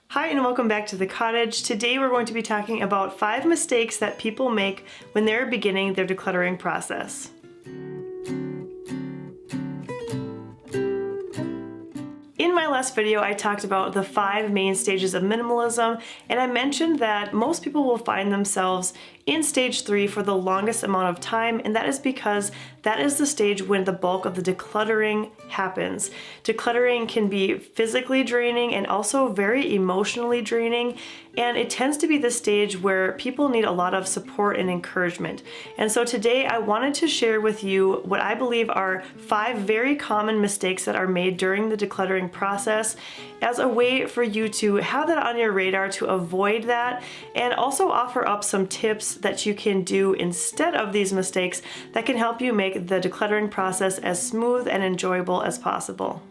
Hi and welcome back to the cottage. Today we're going to be talking about 5 mistakes that people make when they're beginning their decluttering process. In my last video, I talked about the 5 main stages of minimalism, and I mentioned that most people will find themselves in stage 3 for the longest amount of time, and that is because that is the stage when the bulk of the decluttering happens. Decluttering can be physically draining and also very emotionally draining, and it tends to be the stage where people need a lot of support and encouragement. And so today I wanted to share with you what I believe are 5 very common mistakes that are made during the decluttering process as a way for you to have that on your radar to avoid that, and also offer up some tips that you can do instead of these mistakes that can help you make the decluttering process as smooth and enjoyable as possible.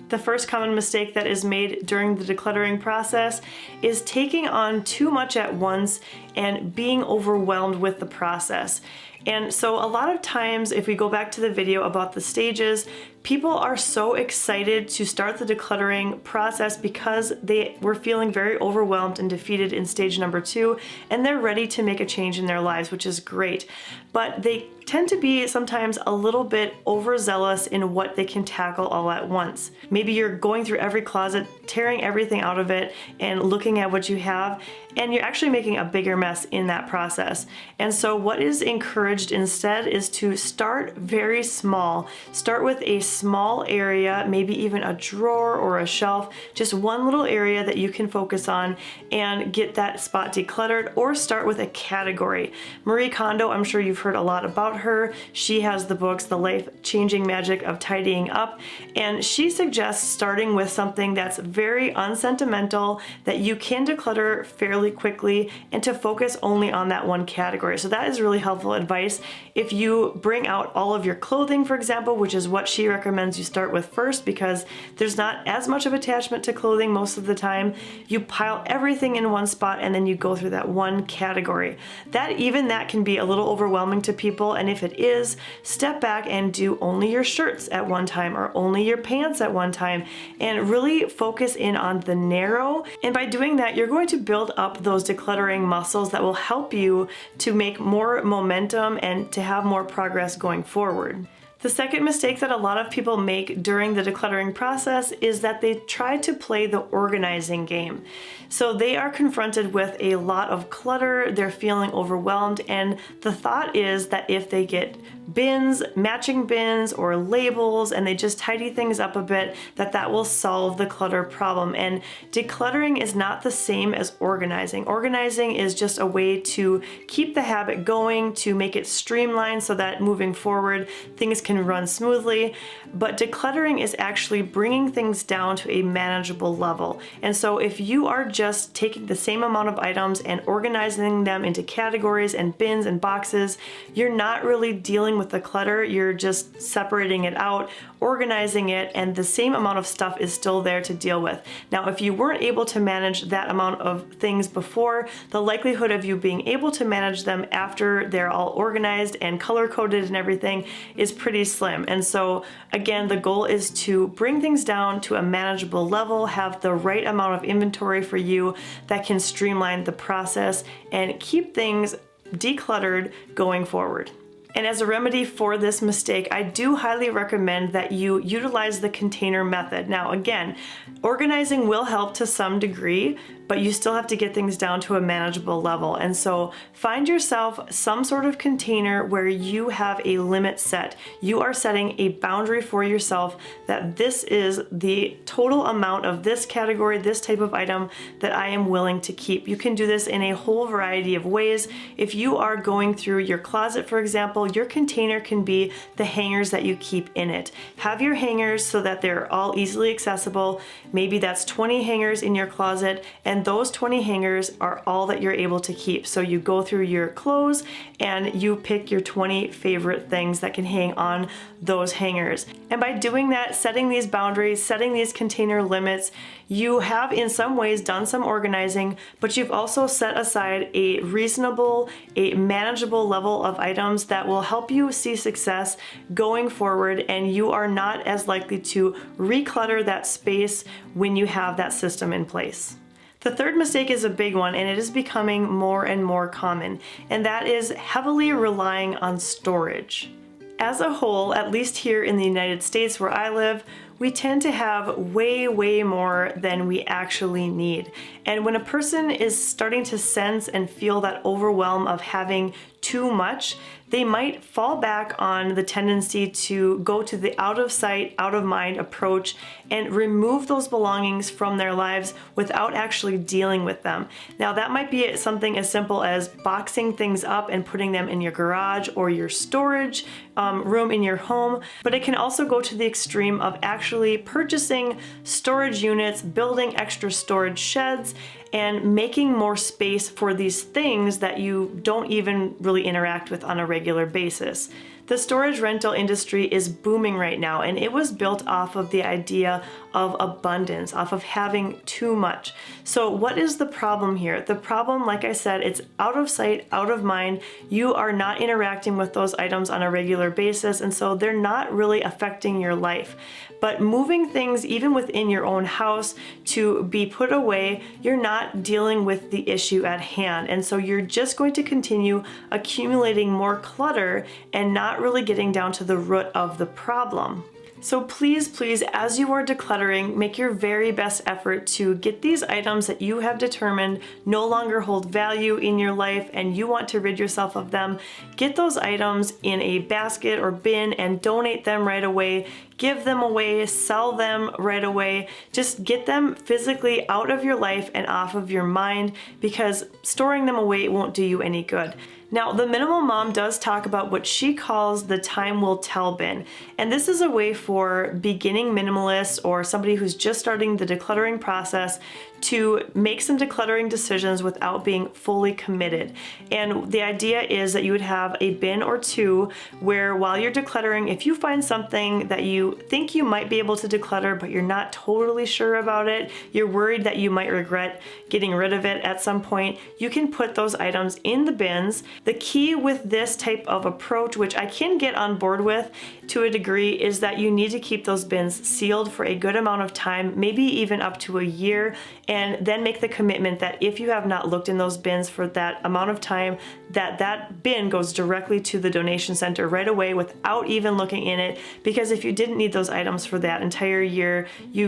The first common mistake that is made during the decluttering process is taking on too much at once and being overwhelmed with the process. And so a lot of times, if we go back to the video about the stages, people are so excited to start the decluttering process because they were feeling very overwhelmed and defeated in stage number 2, and they're ready to make a change in their lives, which is great. But they tend to be sometimes a little bit overzealous in what they can tackle all at once. Maybe you're going through every closet, tearing everything out of it and looking at what you have, and you're actually making a bigger mess in that process. And so what is encouraged instead is to start very small. Start with a small area, maybe even a drawer or a shelf, just one little area that you can focus on and get that spot decluttered, or start with a category. Marie Kondo, I'm sure you've heard a lot about her. She has the books, The Life-Changing Magic of Tidying Up, and she suggests starting with something that's very unsentimental, that you can declutter fairly quickly, and to focus only on that one category. So that is really helpful advice. If you bring out all of your clothing, for example, which is what she recommends you start with first, because there's not as much of attachment to clothing most of the time, you pile everything in one spot and then you go through that one category. That can be a little overwhelming to people, and if it is, step back and do only your shirts at one time or only your pants at one time, and really focus in on the narrow. And by doing that, you're going to build up those decluttering muscles that will help you to make more momentum and to have more progress going forward. The second mistake that a lot of people make during the decluttering process is that they try to play the organizing game. So they are confronted with a lot of clutter, they're feeling overwhelmed, and the thought is that if they get bins, matching bins or labels, and they just tidy things up a bit, that will solve the clutter problem. And decluttering is not the same as organizing. Organizing is just a way to keep the habit going, to make it streamlined so that moving forward things can run smoothly. But decluttering is actually bringing things down to a manageable level. And so if you are just taking the same amount of items and organizing them into categories and bins and boxes, you're not really dealing with the clutter, you're just separating it out, organizing it, and the same amount of stuff is still there to deal with. Now, if you weren't able to manage that amount of things before, the likelihood of you being able to manage them after they're all organized and color-coded and everything is pretty slim. And so again, the goal is to bring things down to a manageable level, have the right amount of inventory for you that can streamline the process and keep things decluttered going forward. And as a remedy for this mistake, I do highly recommend that you utilize the container method. Now again, organizing will help to some degree, but you still have to get things down to a manageable level. And so find yourself some sort of container where you have a limit set. You are setting a boundary for yourself that this is the total amount of this category, this type of item that I am willing to keep. You can do this in a whole variety of ways. If you are going through your closet, for example, your container can be the hangers that you keep in it. Have your hangers so that they're all easily accessible. Maybe that's 20 hangers in your closet, and those 20 hangers are all that you're able to keep. So you go through your clothes and you pick your 20 favorite things that can hang on those hangers. And by doing that, setting these boundaries, setting these container limits, you have in some ways done some organizing, but you've also set aside a reasonable, a manageable level of items that will help you see success going forward, and you are not as likely to reclutter that space when you have that system in place. The third mistake is a big one, and it is becoming more and more common, and that is heavily relying on storage. As a whole, at least here in the United States where I live, we tend to have way more than we actually need. And when a person is starting to sense and feel that overwhelm of having too much, they might fall back on the tendency to go to the out of sight, out of mind approach and remove those belongings from their lives without actually dealing with them. Now, that might be something as simple as boxing things up and putting them in your garage or your storage room in your home, but it can also go to the extreme of actually purchasing storage units, building extra storage sheds, and making more space for these things that you don't even really interact with on a regular basis. The storage rental industry is booming right now, and it was built off of the idea of abundance, off of having too much. So what is the problem here? The problem, like I said, it's out of sight, out of mind. You are not interacting with those items on a regular basis, and so they're not really affecting your life. But moving things even within your own house to be put away, you're not dealing with the issue at hand. And so you're just going to continue accumulating more clutter and not really getting down to the root of the problem. So please, as you are decluttering, make your very best effort to get these items that you have determined no longer hold value in your life and you want to rid yourself of them. Get those items in a basket or bin and donate them right away. Give them away, sell them right away. Just get them physically out of your life and off of your mind, because storing them away won't do you any good. Now, the Minimal Mom does talk about what she calls the time will tell bin. And this is a way for beginning minimalists or somebody who's just starting the decluttering process to make some decluttering decisions without being fully committed. And the idea is that you would have a bin or two where while you're decluttering, if you find something that you think you might be able to declutter, but you're not totally sure about it, you're worried that you might regret getting rid of it at some point, you can put those items in the bins. The key with this type of approach, which I can get on board with to a degree, is that you need to keep those bins sealed for a good amount of time, maybe even up to a year, and then make the commitment that if you have not looked in those bins for that amount of time, that bin goes directly to the donation center right away without even looking in it, because if you didn't need those items for that entire year, you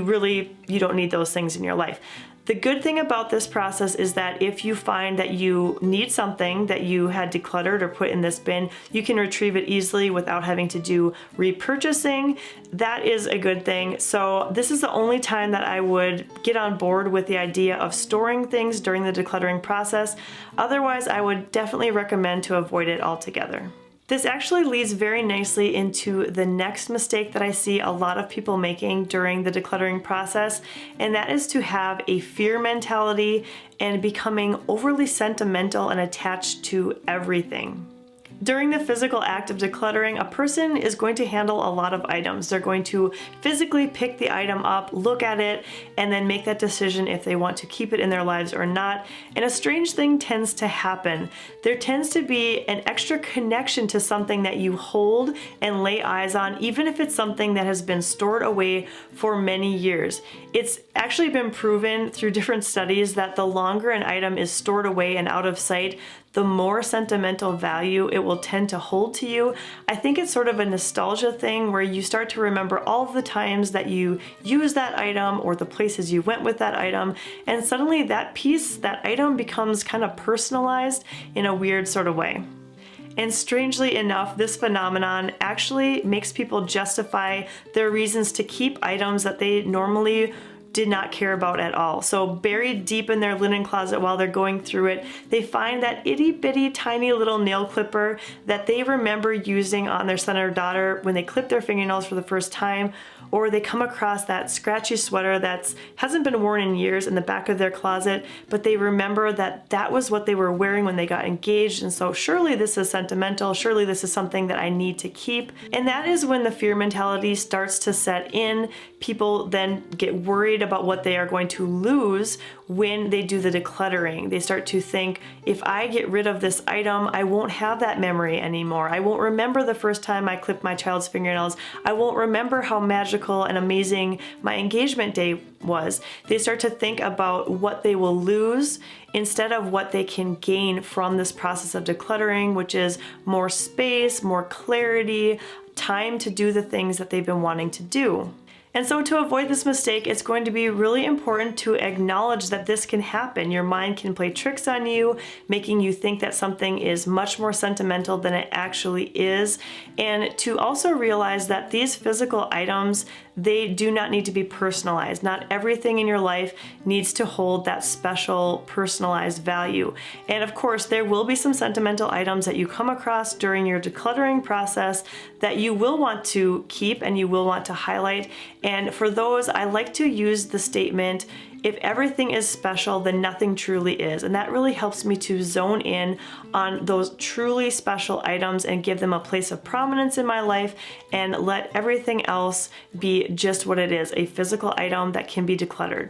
don't need those things in your life. The good thing about this process is that if you find that you need something that you had decluttered or put in this bin, you can retrieve it easily without having to do repurchasing. That is a good thing. So this is the only time that I would get on board with the idea of storing things during the decluttering process. Otherwise, I would definitely recommend to avoid it altogether. This actually leads very nicely into the next mistake that I see a lot of people making during the decluttering process, and that is to have a fear mentality and becoming overly sentimental and attached to everything. During the physical act of decluttering, a person is going to handle a lot of items. They're going to physically pick the item up, look at it, and then make that decision if they want to keep it in their lives or not. And a strange thing tends to happen. There tends to be an extra connection to something that you hold and lay eyes on, even if it's something that has been stored away for many years. It's actually been proven through different studies that the longer an item is stored away and out of sight, the more sentimental value it will tend to hold to you. I think it's sort of a nostalgia thing where you start to remember all of the times that you used that item or the places you went with that item, and suddenly that item becomes kind of personalized in a weird sort of way. And strangely enough, this phenomenon actually makes people justify their reasons to keep items that they normally did not care about at all. So buried deep in their linen closet while they're going through it, they find that itty bitty tiny little nail clipper that they remember using on their son or daughter when they clipped their fingernails for the first time, or they come across that scratchy sweater that hasn't been worn in years in the back of their closet, but they remember that that was what they were wearing when they got engaged, and so surely this is sentimental, surely this is something that I need to keep. And that is when the fear mentality starts to set in. People then get worried about what they are going to lose when they do the decluttering. They start to think, if I get rid of this item, I won't have that memory anymore. I won't remember the first time I clipped my child's fingernails. I won't remember how magical magical and amazing my engagement day was. They start to think about what they will lose instead of what they can gain from this process of decluttering, which is more space, more clarity, time to do the things that they've been wanting to do. And so to avoid this mistake, it's going to be really important to acknowledge that this can happen. Your mind can play tricks on you, making you think that something is much more sentimental than it actually is. And to also realize that these physical items, they do not need to be personalized. Not everything in your life needs to hold that special personalized value. And of course, there will be some sentimental items that you come across during your decluttering process that you will want to keep and you will want to highlight. And for those, I like to use the statement, if everything is special, then nothing truly is. And that really helps me to zone in on those truly special items and give them a place of prominence in my life and let everything else be just what it is, a physical item that can be decluttered.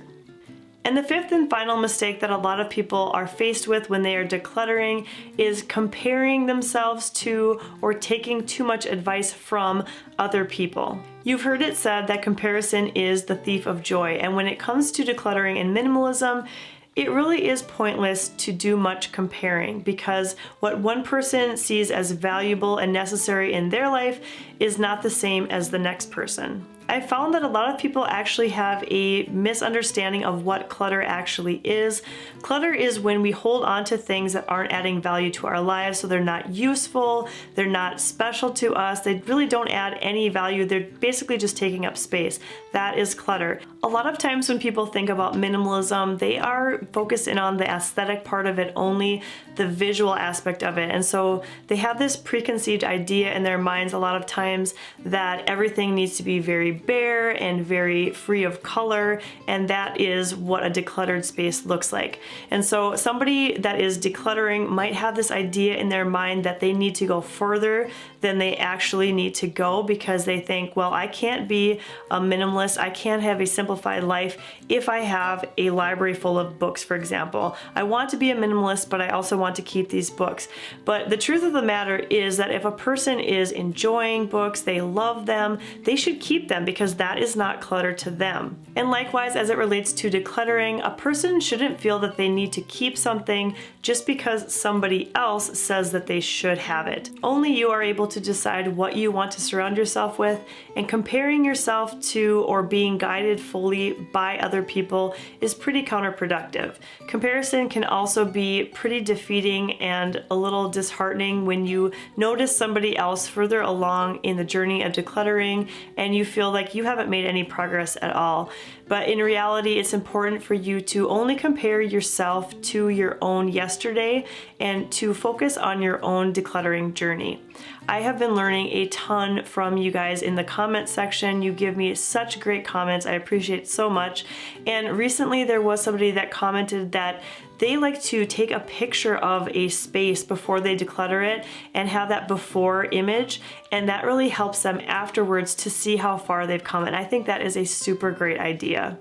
And the fifth and final mistake that a lot of people are faced with when they are decluttering is comparing themselves to or taking too much advice from other people. You've heard it said that comparison is the thief of joy, and when it comes to decluttering and minimalism, it really is pointless to do much comparing because what one person sees as valuable and necessary in their life is not the same as the next person. I found that a lot of people actually have a misunderstanding of what clutter actually is. Clutter is when we hold on to things that aren't adding value to our lives, so they're not useful, they're not special to us, they really don't add any value, they're basically just taking up space. That is clutter. A lot of times when people think about minimalism, they are focused in on the aesthetic part of it only, the visual aspect of it. And so they have this preconceived idea in their minds a lot of times that everything needs to be very bare and very free of color, and that is what a decluttered space looks like. And so somebody that is decluttering might have this idea in their mind that they need to go further than they actually need to go because they think, well, I can't be a minimalist, I can't have a simplified life if I have a library full of books, for example. I want to be a minimalist, but I also want to keep these books. But the truth of the matter is that if a person is enjoying books, they love them, they should keep them because that is not clutter to them. And likewise, as it relates to decluttering, a person shouldn't feel that they need to keep something just because somebody else says that they should have it. Only you are able to decide what you want to surround yourself with, and comparing yourself to or being guided fully by other people is pretty counterproductive. Comparison can also be pretty defeating and a little disheartening when you notice somebody else further along in the journey of decluttering and you feel like you haven't made any progress at all. But in reality, it's important for you to only compare yourself to your own yesterday and to focus on your own decluttering journey. I have been learning a ton from you guys in the comment section. You give me such great comments. I appreciate it so much. And recently there was somebody that commented that they like to take a picture of a space before they declutter it and have that before image, and that really helps them afterwards to see how far they've come, and I think that is a super great idea.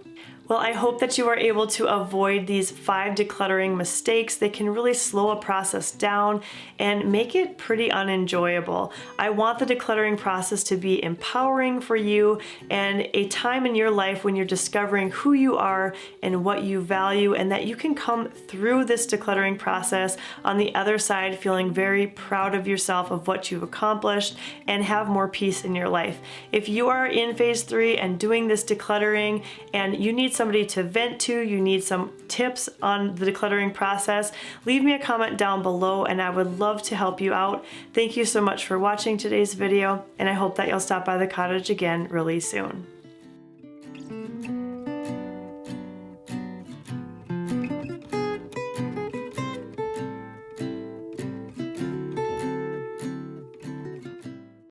Well, I hope that you are able to avoid these 5 decluttering mistakes. They can really slow a process down and make it pretty unenjoyable. I want the decluttering process to be empowering for you and a time in your life when you're discovering who you are and what you value, and that you can come through this decluttering process on the other side feeling very proud of yourself, of what you've accomplished, and have more peace in your life. If you are in phase 3 and doing this decluttering and you need somebody to vent to, you need some tips on the decluttering process, leave me a comment down below and I would love to help you out. Thank you so much for watching today's video, and I hope that you'll stop by the cottage again really soon.